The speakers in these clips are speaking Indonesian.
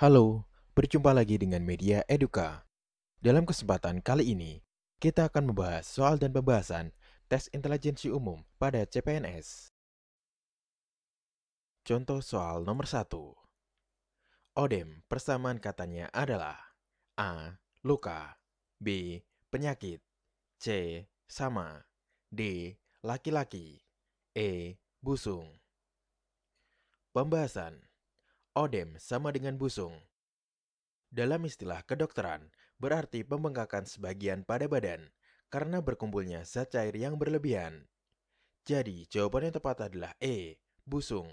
Halo, berjumpa lagi dengan Media Eduka. Dalam kesempatan kali ini, kita akan membahas soal dan pembahasan tes intelijensi umum pada CPNS. Contoh soal nomor 1. ODEM persamaan katanya adalah A. Luka, B. Penyakit, C. Sama, D. Laki-laki, E. Busung. Pembahasan. ODEM sama dengan busung. Dalam istilah kedokteran, berarti pembengkakan sebagian pada badan karena berkumpulnya zat cair yang berlebihan. Jadi, jawaban yang tepat adalah E, busung.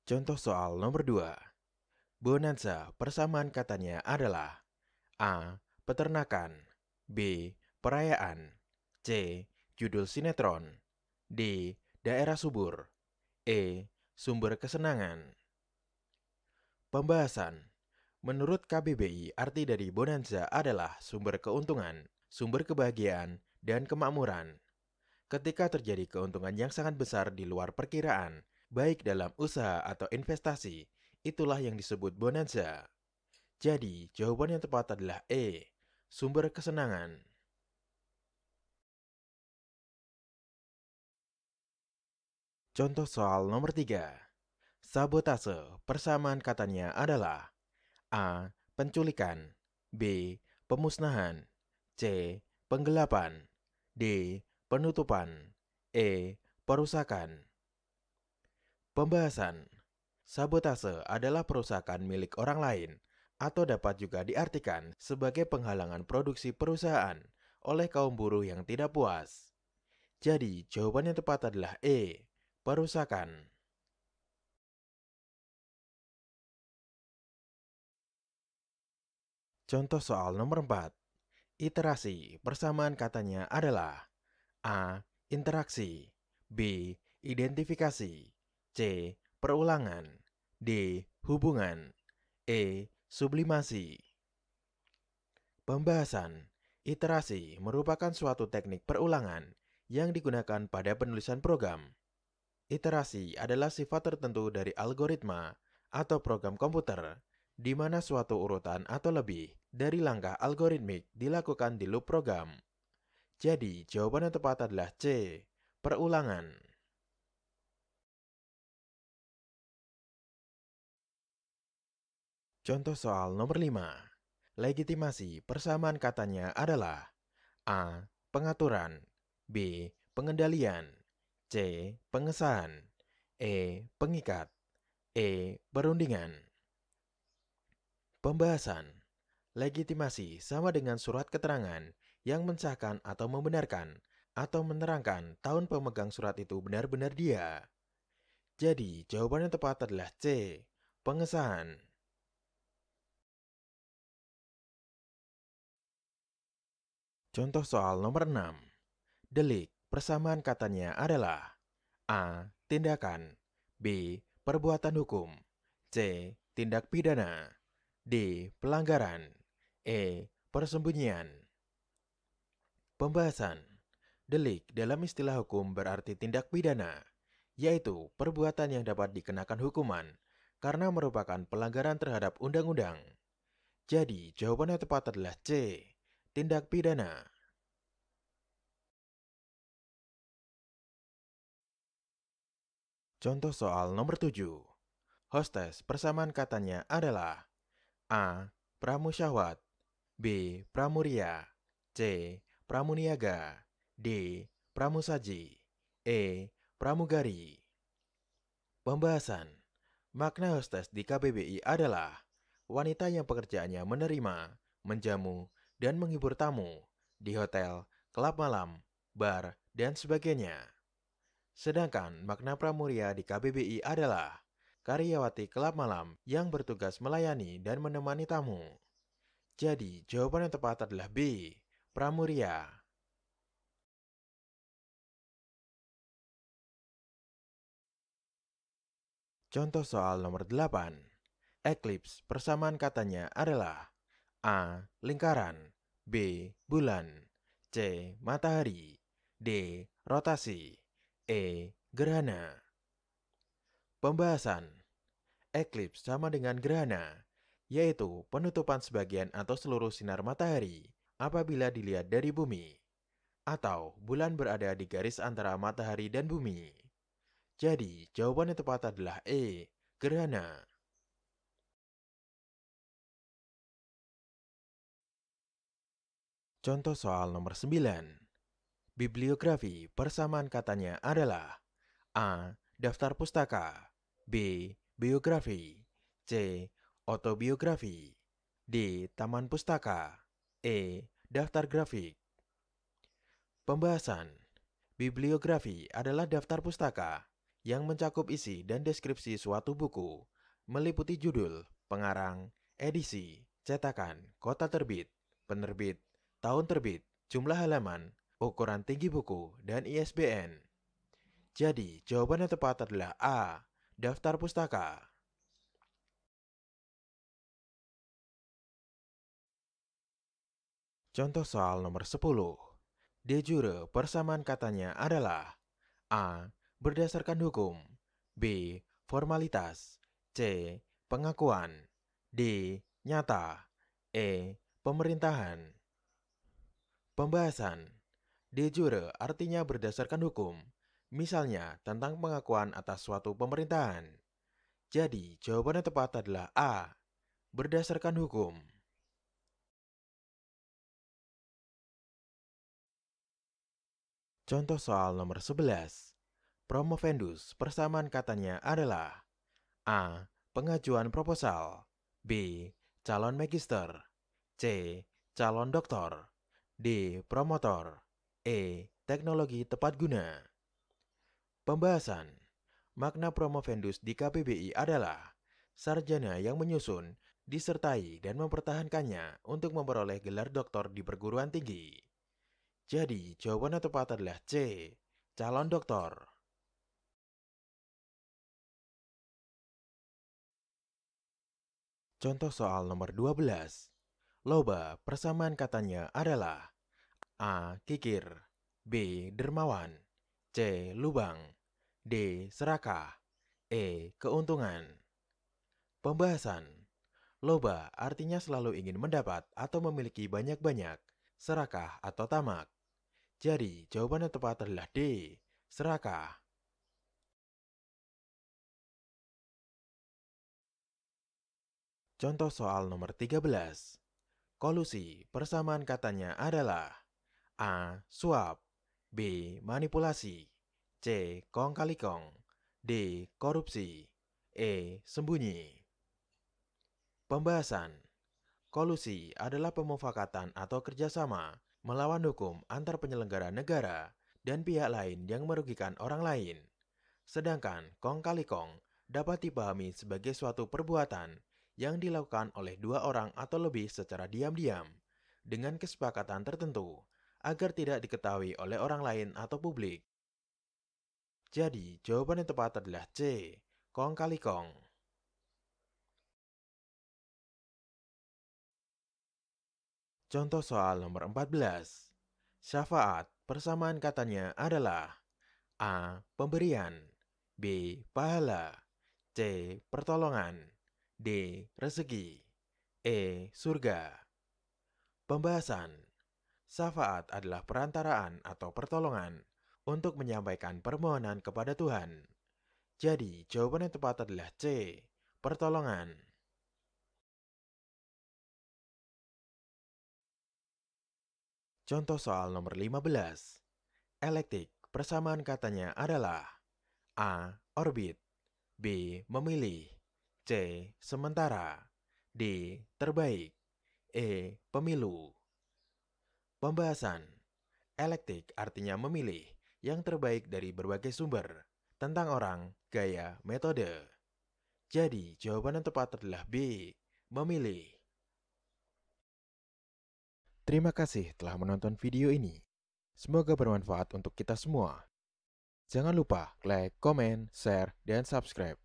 Contoh soal nomor 2. Bonanza persamaan katanya adalah A. Peternakan, B. Perayaan, C. Judul sinetron, D. Daerah subur, E. Sumber kesenangan. Pembahasan. Menurut KBBI, arti dari bonanza adalah sumber keuntungan, sumber kebahagiaan, dan kemakmuran. Ketika terjadi keuntungan yang sangat besar di luar perkiraan, baik dalam usaha atau investasi, itulah yang disebut bonanza. Jadi, jawaban yang tepat adalah E, sumber kesenangan. Contoh soal nomor 3. Sabotase persamaan katanya adalah A. Penculikan, B. Pemusnahan, C. Penggelapan, D. Penutupan, E. Perusakan. Pembahasan. Sabotase adalah perusakan milik orang lain atau dapat juga diartikan sebagai penghalangan produksi perusahaan oleh kaum buruh yang tidak puas. Jadi, jawaban yang tepat adalah E. Perusakan. Contoh soal nomor 4. Iterasi persamaan katanya adalah A. Interaksi, B. Identifikasi, C. Perulangan, D. Hubungan, E. Sublimasi. Pembahasan. Iterasi merupakan suatu teknik perulangan yang digunakan pada penulisan program. Iterasi adalah sifat tertentu dari algoritma atau program komputer di mana suatu urutan atau lebih dari langkah algoritmik dilakukan di loop program. Jadi, jawaban yang tepat adalah C, perulangan. Contoh soal nomor 5. Legitimasi persamaan katanya adalah A. Pengaturan, B. Pengendalian, C. Pengesahan, E. Pengikat, E. Perundingan. Pembahasan. Legitimasi sama dengan surat keterangan yang mensahkan atau membenarkan atau menerangkan tahun pemegang surat itu benar-benar dia. Jadi, jawaban yang tepat adalah C. Pengesahan. Contoh soal nomor 6. Delik persamaan katanya adalah A. Tindakan, B. Perbuatan hukum, C. Tindak pidana, D. Pelanggaran, E. Persembunyian. Pembahasan. Delik dalam istilah hukum berarti tindak pidana, yaitu perbuatan yang dapat dikenakan hukuman karena merupakan pelanggaran terhadap undang-undang. Jadi, jawaban yang tepat adalah C. Tindak pidana. Contoh soal nomor 7. Hostes persamaan katanya adalah A. Pramusyawat, B. Pramuria, C. Pramuniaga, D. Pramusaji, E. Pramugari. Pembahasan. Makna hostes di KBBI adalah wanita yang pekerjaannya menerima, menjamu, dan menghibur tamu di hotel, klub malam, bar, dan sebagainya. Sedangkan makna pramuria di KBBI adalah karyawati klub malam yang bertugas melayani dan menemani tamu. Jadi, jawaban yang tepat adalah B. Pramuria. Contoh soal nomor 8. Eklips persamaan katanya adalah A. Lingkaran, B. Bulan, C. Matahari, D. Rotasi, E. Gerhana. Pembahasan. Eklips sama dengan gerhana, yaitu penutupan sebagian atau seluruh sinar matahari apabila dilihat dari bumi, atau bulan berada di garis antara matahari dan bumi. Jadi, jawaban yang tepat adalah E. Gerhana. Contoh soal nomor 9. Bibliografi persamaan katanya adalah A. Daftar pustaka, B. Biografi, C. Autobiografi, D. Taman pustaka, E. Daftar grafik. Pembahasan. Bibliografi adalah daftar pustaka yang mencakup isi dan deskripsi suatu buku, meliputi judul, pengarang, edisi, cetakan, kota terbit, penerbit, tahun terbit, jumlah halaman, ukuran tinggi buku, dan ISBN. Jadi, jawaban yang tepat adalah A. Daftar pustaka. Contoh soal nomor 10. De jure persamaan katanya adalah A. Berdasarkan hukum, B. Formalitas, C. Pengakuan, D. Nyata, E. Pemerintahan. Pembahasan. De jure artinya berdasarkan hukum, misalnya tentang pengakuan atas suatu pemerintahan. Jadi, jawaban yang tepat adalah A. Berdasarkan hukum. Contoh soal nomor 11. Promovendus persamaan katanya adalah A. Pengajuan proposal, B. Calon magister, C. Calon doktor, D. Promotor, E. Teknologi tepat guna. Pembahasan. Makna promovendus di KBBI adalah sarjana yang menyusun, disertai, dan mempertahankannya untuk memperoleh gelar doktor di perguruan tinggi. Jadi, jawaban yang tepat adalah C. Calon doktor. Contoh soal nomor 12. Loba persamaan katanya adalah A. Kikir, B. Dermawan, C. Lubang, D. Serakah, E. Keuntungan. Pembahasan. Loba artinya selalu ingin mendapat atau memiliki banyak-banyak, serakah atau tamak. Jadi, jawaban yang tepat adalah D. Serakah. Contoh soal nomor 13. Kolusi persamaan katanya adalah A. Suap, B. Manipulasi, C. Kong kali kong, D. Korupsi, E. Sembunyi. Pembahasan. Kolusi adalah pemufakatan atau kerjasama melawan hukum antar penyelenggara negara dan pihak lain yang merugikan orang lain. Sedangkan kong kali kong dapat dipahami sebagai suatu perbuatan yang dilakukan oleh dua orang atau lebih secara diam-diam dengan kesepakatan tertentu agar tidak diketahui oleh orang lain atau publik. Jadi, jawaban yang tepat adalah C. Kong kali kong. Contoh soal nomor 14. Syafaat persamaan katanya adalah A. Pemberian, B. Pahala, C. Pertolongan, D. Rezeki, E. Surga. Pembahasan. Syafaat adalah perantaraan atau pertolongan untuk menyampaikan permohonan kepada Tuhan. Jadi, jawaban yang tepat adalah C. Pertolongan. Contoh soal nomor 15. Elektik persamaan katanya adalah A. Orbit, B. Memilih, C. Sementara, D. Terbaik, E. Pemilu. Pembahasan. Elektik artinya memilih yang terbaik dari berbagai sumber tentang orang, gaya, metode. Jadi, jawaban yang tepat adalah B. Memilih. Terima kasih telah menonton video ini. Semoga bermanfaat untuk kita semua. Jangan lupa like, komen, share, dan subscribe.